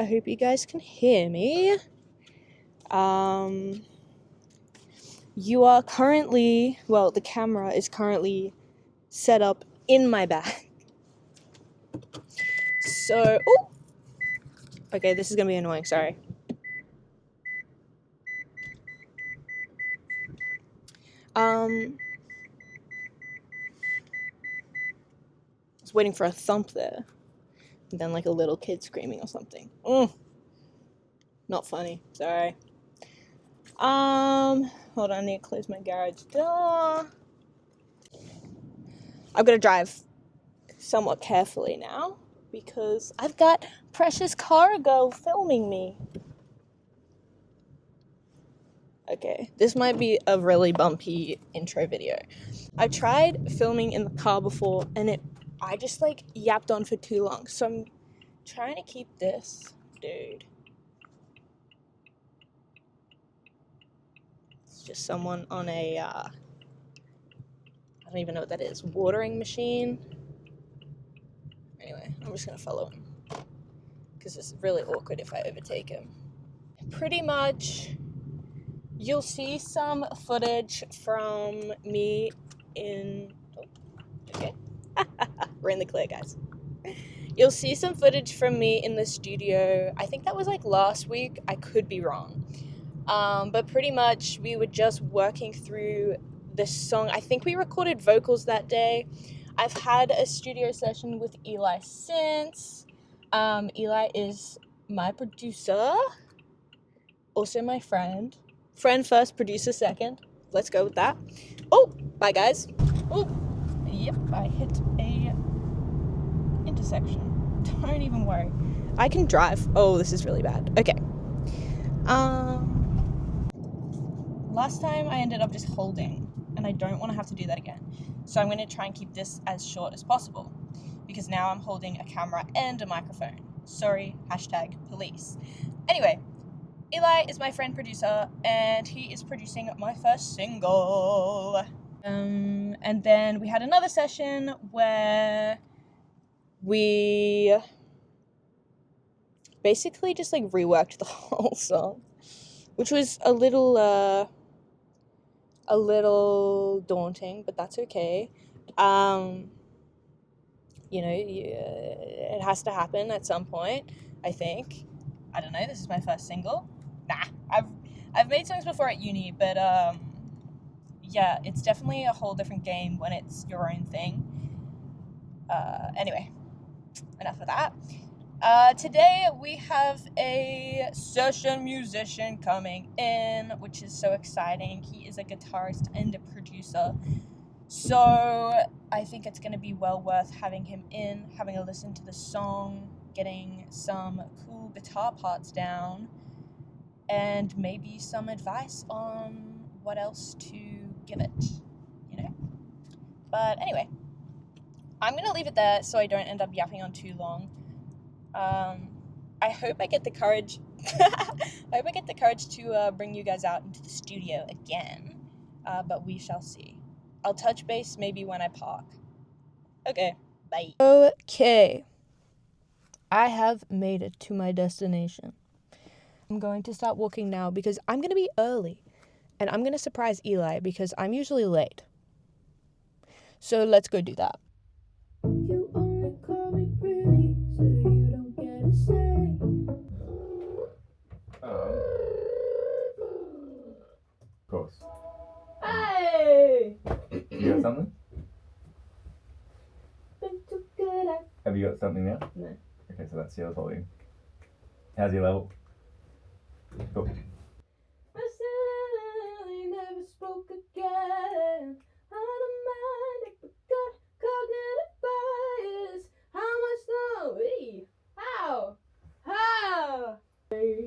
I hope you guys can hear me. You are currently, well, the camera is currently set up in my bag. So, oh, okay, this is gonna be annoying, sorry. I was waiting for a thump there. And then like a little kid screaming or something. Not funny, sorry. Hold on, I need to close my garage door. I'm gonna drive somewhat carefully now because I've got precious cargo filming me. Okay, this might be a really bumpy intro video. I tried filming in the car before and I just like yapped on for too long. So I'm trying to keep this, dude. It's just someone on a, I don't even know what that is, watering machine. Anyway, I'm just gonna follow him because it's really awkward if I overtake him. Pretty much, you'll see some footage from me in... Oh, okay. We're in the clear, guys. You'll see some footage from me in the studio. I think that was like last week. I could be wrong. But pretty much we were just working through this song. I think we recorded vocals that day. I've had a studio session with Eli since. Eli is my producer. Also my friend. Friend first, producer second. Let's go with that. Oh, bye guys. Oh, yep, I hit a intersection. Don't even worry. I can drive. Oh, this is really bad. Okay. Last time I ended up just holding, and I don't want to have to do that again. So I'm going to try and keep this as short as possible, because now I'm holding a camera and a microphone. Sorry, #police. Anyway, Eli is my friend producer, and he is producing my first single. And then we had another session where we basically just like reworked the whole song, which was a little daunting, but that's okay. It has to happen at some point, I think. I don't know, this is my first single. Nah, I've made songs before at uni, but yeah, it's definitely a whole different game when it's your own thing. Anyway, enough of that. Today we have a session musician coming in, which is so exciting. He is a guitarist and a producer. So I think it's going to be well worth having him in, having a listen to the song, getting some cool guitar parts down, and maybe some advice on what else to give it, you know? But anyway, I'm going to leave it there so I don't end up yapping on too long. I hope I get the courage to bring you guys out into the studio again, but we shall see. I'll touch base maybe when I park. Okay, bye. Okay, I have made it to my destination. I'm going to start walking now because I'm going to be early, and I'm going to surprise Eli because I'm usually late. So let's go do that. You only call me pretty, so you don't get a say. Of course. Hey! You got something? Been too good at... Have you got something now? No. Okay, so that's your volume. How's your level? Cool. I silly never spoke again. Out of mind, I forgot cognitive bias. How much though? How?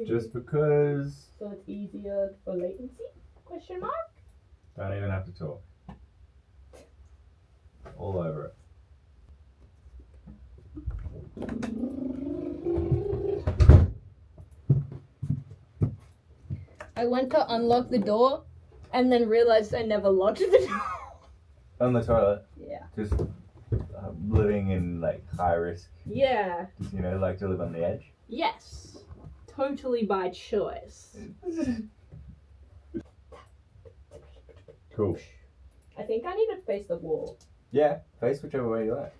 Just because. So it's easier for latency? Question mark? Don't even have to talk. All over it. I went to unlock the door and then realized I never locked the door. On the toilet. Yeah. Just living in like high risk. Yeah. Just, like to live on the edge. Yes. totally by choice. Cool. I think I need to face the wall. Yeah, face whichever way you like.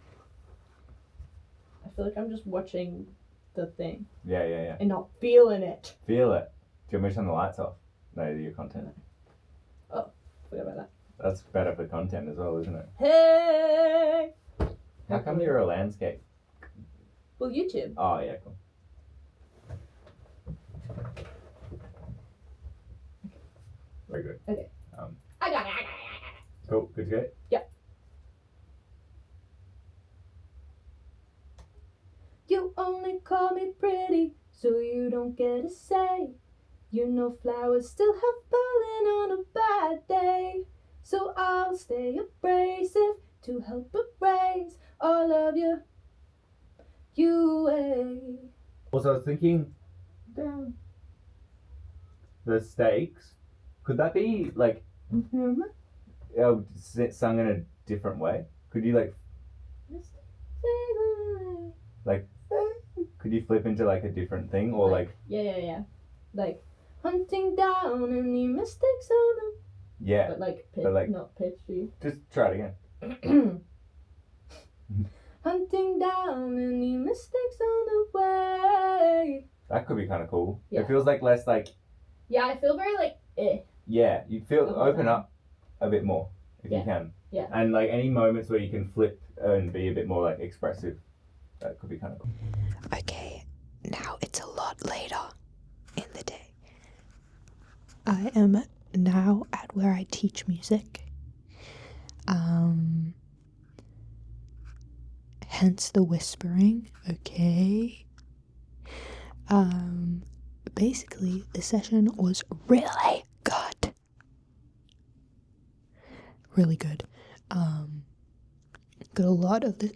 I feel like I'm just watching the thing Yeah. and not feeling it. Feel it. Do you want me to turn the lights off? No, your content. Oh, forgot about that. That's better for content as well, isn't it? Hey! How come you're a landscape? Well, YouTube. Oh, yeah, cool. Very good. Okay. I got it. Cool. Good to go? Yep. You only call me pretty, so you don't get a say. You know flowers still have pollen on a bad day. So I'll stay abrasive to help erase all of your UA. Also, I was thinking, the stakes, could that be like sung in a different way? Could you could you flip into like a different thing or like Yeah. Like hunting down any mistakes on them. Yeah. But like not pitchy. Just try it again. Hunting down any mistakes on the way. That could be kind of cool. Yeah. It feels like less like. Yeah, I feel very like Yeah, you feel open up a bit more if you can. Yeah. And like any moments where you can flip and be a bit more like expressive, that could be kind of cool. Okay, now it's a lot later in the day. I am now at where I teach music. Hence the whispering, okay? Basically, the session was really good. Really good. Got a lot of the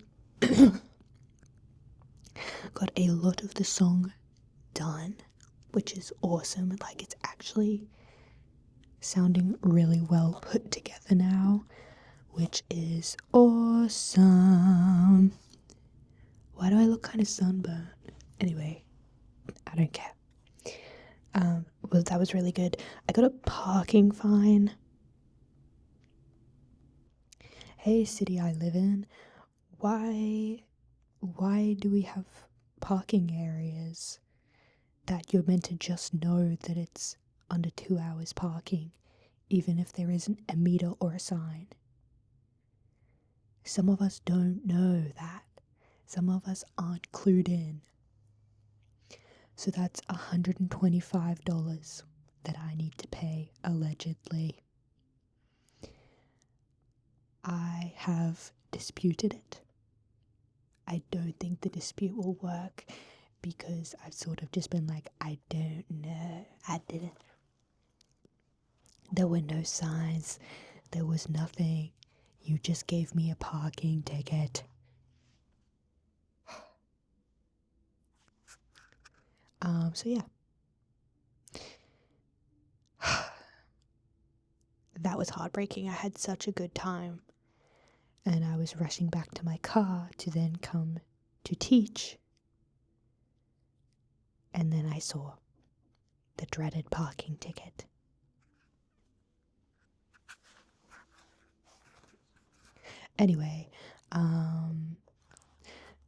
got a lot of the song done, which is awesome. Like, it's actually sounding really well put together now, which is awesome. Why do I look kind of sunburned? Anyway, I don't care. Well, that was really good. I got a parking fine. Hey, city I live in, why do we have parking areas that you're meant to just know that it's under 2 hours parking, even if there isn't a meter or a sign? Some of us don't know that. Some of us aren't clued in. So that's $125 that I need to pay, allegedly. I have disputed it. I don't think the dispute will work because I've sort of just been like, I don't know. I didn't. There were no signs. There was nothing. You just gave me a parking ticket. So yeah. That was heartbreaking. I had such a good time. And I was rushing back to my car to then come to teach. And then I saw the dreaded parking ticket. Anyway,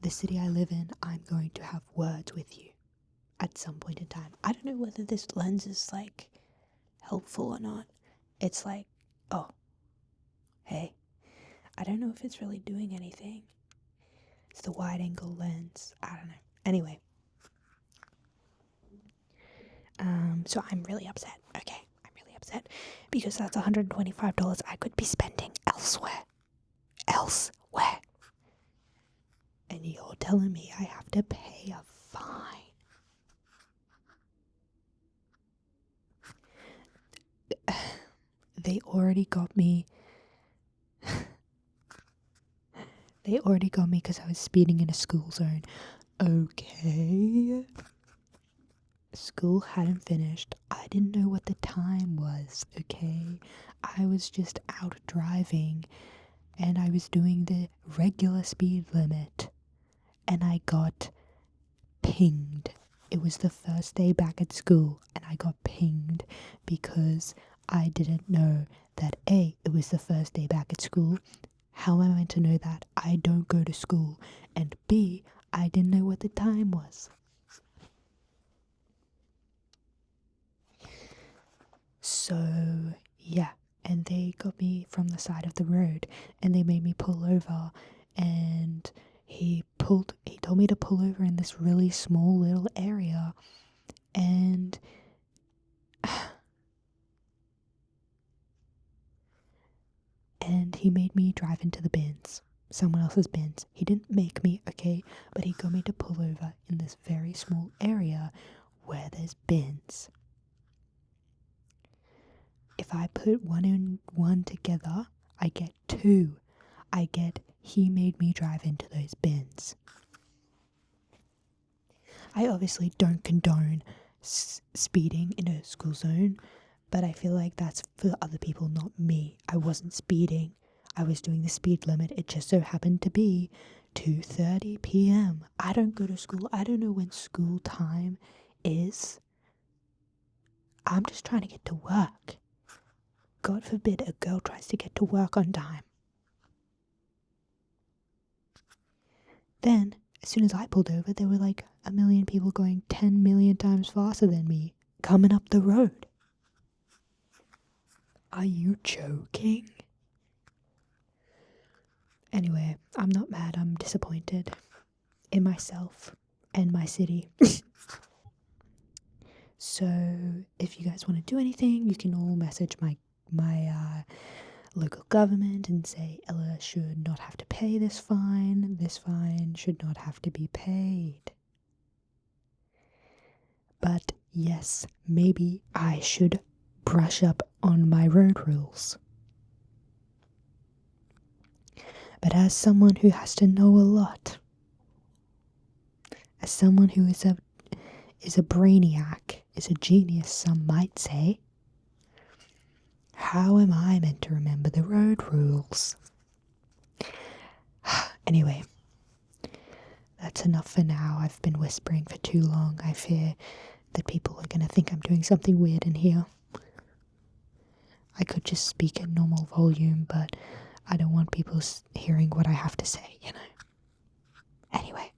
the city I live in, I'm going to have words with you at some point in time. I don't know whether this lens is like helpful or not. It's like, oh, hey. I don't know if it's really doing anything. It's the wide angle lens. I don't know. Anyway. So I'm really upset. Okay, I'm really upset because that's $125 I could be spending elsewhere. And you're telling me I have to pay a fine. They already got me. They already got me because I was speeding in a school zone. Okay. School hadn't finished. I didn't know what the time was, okay? I was just out driving and I was doing the regular speed limit and I got pinged it was the first day back at school and I got pinged because I didn't know that A, it was the first day back at school. How am I meant to know that? I don't go to school. And B, I didn't know what the time was. So, yeah. And they got me from the side of the road and they made me pull over, and he told me to pull over in this really small little area, and he made me drive into the bins, someone else's bins. He didn't make me, okay, but he got me to pull over in this very small area where there's bins. If I put one and one together, I get two. I get he made me drive into those bins. I obviously don't condone speeding in a school zone, but I feel like that's for other people, not me. I wasn't speeding. I was doing the speed limit. It just so happened to be 2:30 p.m. I don't go to school. I don't know when school time is. I'm just trying to get to work. God forbid a girl tries to get to work on time. Then, as soon as I pulled over, there were like a million people going 10 million times faster than me, coming up the road. Are you joking? Anyway, I'm not mad, I'm disappointed in myself and my city. So, if you guys want to do anything, you can all message my local government and say Ella should not have to pay this fine. This fine should not have to be paid. But yes, maybe I should brush up on my road rules. But as someone who has to know a lot, as someone who is a brainiac, is a genius, some might say, how am I meant to remember the road rules? Anyway, that's enough for now. I've been whispering for too long. I fear that people are going to think I'm doing something weird in here. I could just speak at normal volume, but I don't want people hearing what I have to say, you know. Anyway,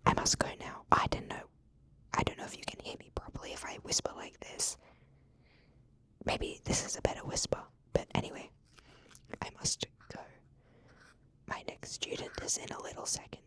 I must go now. I don't know if you can hear me properly if I whisper like this. Maybe this is a better whisper, but anyway, I must go. My next student is in a little second.